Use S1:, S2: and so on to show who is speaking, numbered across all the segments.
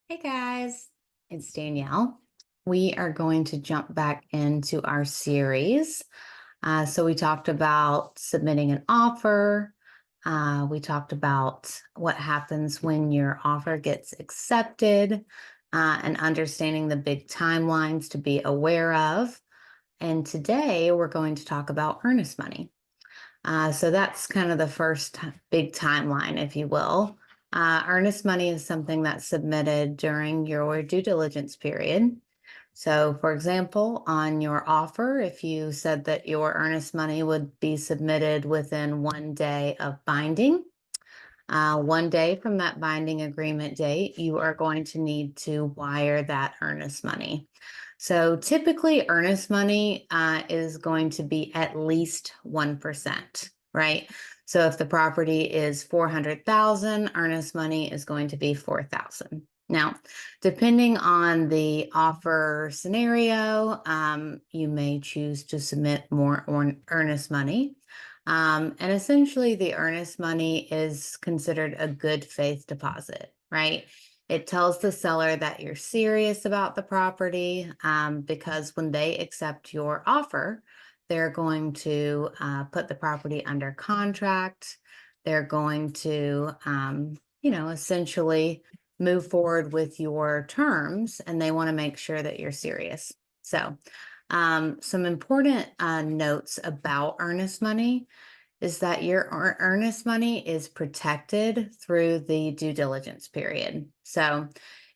S1: Hey guys, it's Danielle. We are going to jump back into our series. So we talked about submitting an offer. We talked about what happens when your offer gets accepted, and understanding the big timelines to be aware of. And today we're going to talk about earnest money. So that's kind of the first big timeline, if you will. Earnest money is something that's submitted during your due diligence period. So, for example, on your offer, if you said that your earnest money would be submitted within 1 day of binding, 1 day from that binding agreement date, you are going to need to wire that earnest money. So typically, earnest money is going to be at least 1%, right? So if the property is 400,000, earnest money is going to be 4,000. Now, depending on the offer scenario, you may choose to submit more earnest money. And essentially, the earnest money is considered a good faith deposit, right? It tells the seller that you're serious about the property, because when they accept your offer, they're going to put the property under contract. They're going to, essentially move forward with your terms, and they want to make sure that you're serious. So, some important notes about earnest money is that your earnest money is protected through the due diligence period. So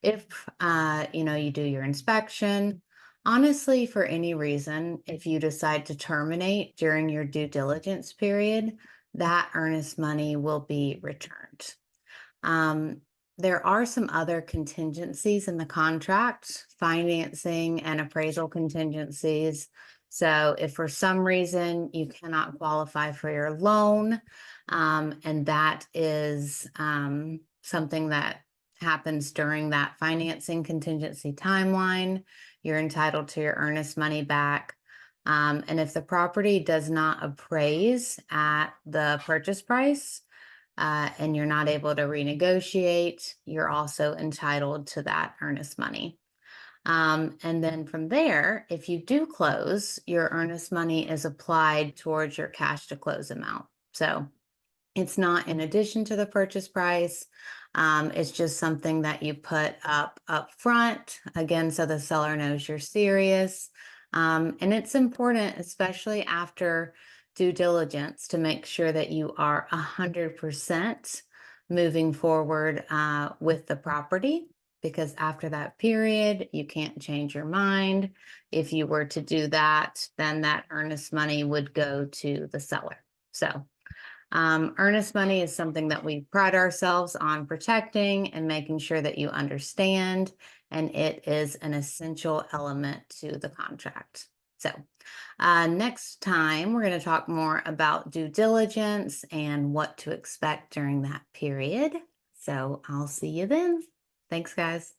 S1: if you do your inspection, honestly, for any reason, if you decide to terminate during your due diligence period, that earnest money will be returned. Um, there are some other contingencies in the contract, financing and appraisal contingencies. So if for some reason you cannot qualify for your loan, and that is something that happens during that financing contingency timeline, you're entitled to your earnest money back. And if the property does not appraise at the purchase price, and you're not able to renegotiate, you're also entitled to that earnest money. And then from there, if you do close, your earnest money is applied towards your cash to close amount. So it's not in addition to the purchase price. It's just something that you put up front, again, so the seller knows you're serious. And it's important, especially after due diligence, to make sure that you are 100% moving forward with the property, because after that period, you can't change your mind. If you were to do that, then that earnest money would go to the seller. So earnest money is something that we pride ourselves on protecting and making sure that you understand, and it is an essential element to the contract. So, next time, we're going to talk more about due diligence and what to expect during that period. So, I'll see you then. Thanks, guys.